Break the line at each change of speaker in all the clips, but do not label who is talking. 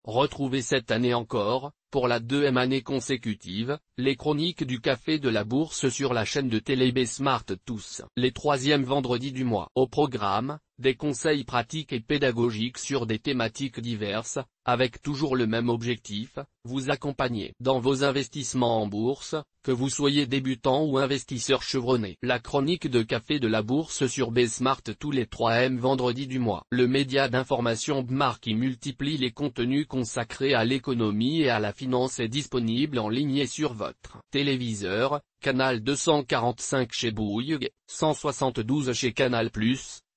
Retrouvez cette année encore, pour la deuxième année consécutive, les chroniques du Café de la Bourse sur la chaîne de télé Besmart tous les troisièmes vendredis du mois. Au programme, des conseils pratiques et pédagogiques sur des thématiques diverses, avec toujours le même objectif, vous accompagner dans vos investissements en bourse, que vous soyez débutant ou investisseur chevronné. La chronique de Café de la Bourse sur Besmart tous les troisièmes vendredis du mois. Le média d'information BMAR qui multiplie les contenus consacrés à l'économie et à la finance est disponible en ligne et sur votre téléviseur, canal 245 chez Bouygues, 172 chez Canal+,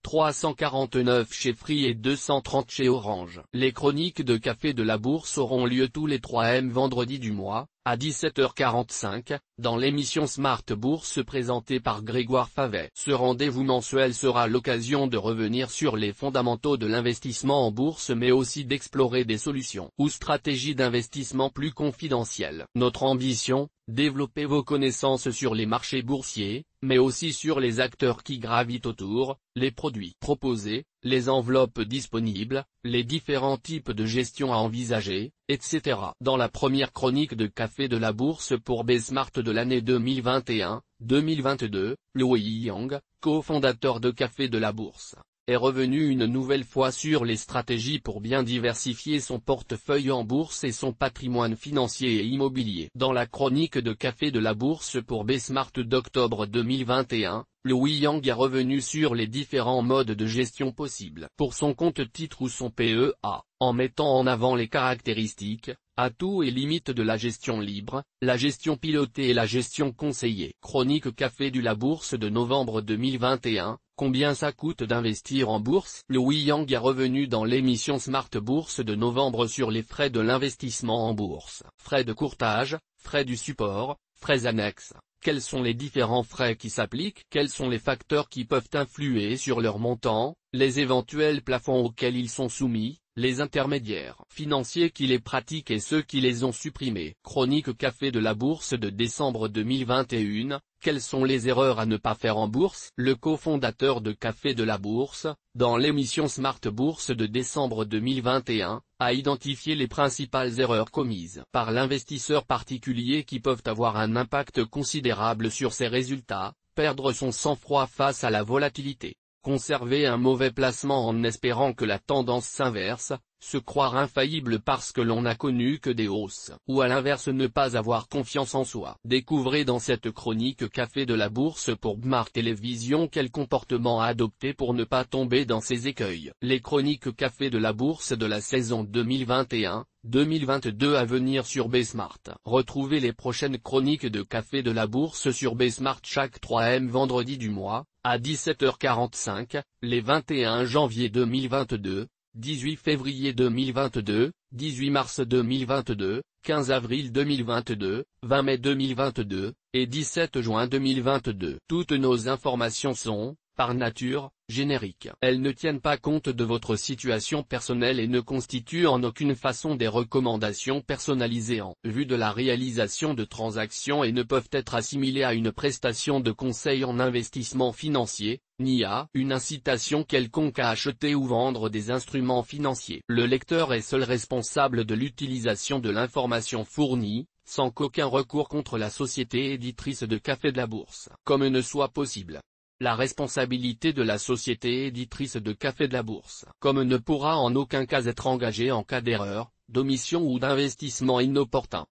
349 chez Free et 230 chez Orange. Les chroniques de Café de la Bourse auront lieu tous les troisièmes vendredis du mois, à 17h45, dans l'émission Smart Bourse présentée par Grégoire Favet. Ce rendez-vous mensuel sera l'occasion de revenir sur les fondamentaux de l'investissement en bourse mais aussi d'explorer des solutions ou stratégies d'investissement plus confidentielles. Notre ambition, développer vos connaissances sur les marchés boursiers, mais aussi sur les acteurs qui gravitent autour, les produits proposés, les enveloppes disponibles, les différents types de gestion à envisager, etc. Dans la première chronique de Café de la Bourse pour Besmart de l'année 2021-2022, Louis Yang, cofondateur de Café de la Bourse, est revenu une nouvelle fois sur les stratégies pour bien diversifier son portefeuille en bourse et son patrimoine financier et immobilier. Dans la chronique de Café de la Bourse pour Besmart d'octobre 2021, Louis Yang est revenu sur les différents modes de gestion possibles pour son compte-titre ou son PEA, en mettant en avant les caractéristiques, atouts et limites de la gestion libre, la gestion pilotée et la gestion conseillée. Chronique Café de la Bourse de novembre 2021, combien ça coûte d'investir en bourse? Louis Yang est revenu dans l'émission Smart Bourse de novembre sur les frais de l'investissement en bourse. Frais de courtage, frais du support, frais annexes. Quels sont les différents frais qui s'appliquent? Quels sont les facteurs qui peuvent influer sur leur montant, les éventuels plafonds auxquels ils sont soumis, les intermédiaires financiers qui les pratiquent et ceux qui les ont supprimés? Chronique Café de la Bourse de décembre 2021, quelles sont les erreurs à ne pas faire en bourse? Le cofondateur de Café de la Bourse, dans l'émission Smart Bourse de décembre 2021, a identifié les principales erreurs commises par l'investisseur particulier qui peuvent avoir un impact considérable sur ses résultats: perdre son sang-froid face à la volatilité, conserver un mauvais placement en espérant que la tendance s'inverse, se croire infaillible parce que l'on n'a connu que des hausses, ou à l'inverse ne pas avoir confiance en soi. Découvrez dans cette chronique Café de la Bourse pour BMAR Télévision quel comportement adopter pour ne pas tomber dans ces écueils. Les chroniques Café de la Bourse de la saison 2021-2022 à venir sur Besmart. Retrouvez les prochaines chroniques de Café de la Bourse sur Besmart chaque troisième vendredi du mois, à 17h45, les 21 janvier 2022, 18 février 2022, 18 mars 2022, 15 avril 2022, 20 mai 2022, et 17 juin 2022. Toutes nos informations sont, par nature, génériques. Elles ne tiennent pas compte de votre situation personnelle et ne constituent en aucune façon des recommandations personnalisées en vue de la réalisation de transactions et ne peuvent être assimilées à une prestation de conseil en investissement financier, ni à une incitation quelconque à acheter ou vendre des instruments financiers. Le lecteur est seul responsable de l'utilisation de l'information fournie, sans qu'aucun recours contre la société éditrice de Café de la Bourse, comme ne soit possible. La responsabilité de la société éditrice de Café de la Bourse, comme ne pourra en aucun cas être engagée en cas d'erreur, d'omission ou d'investissement inopportun.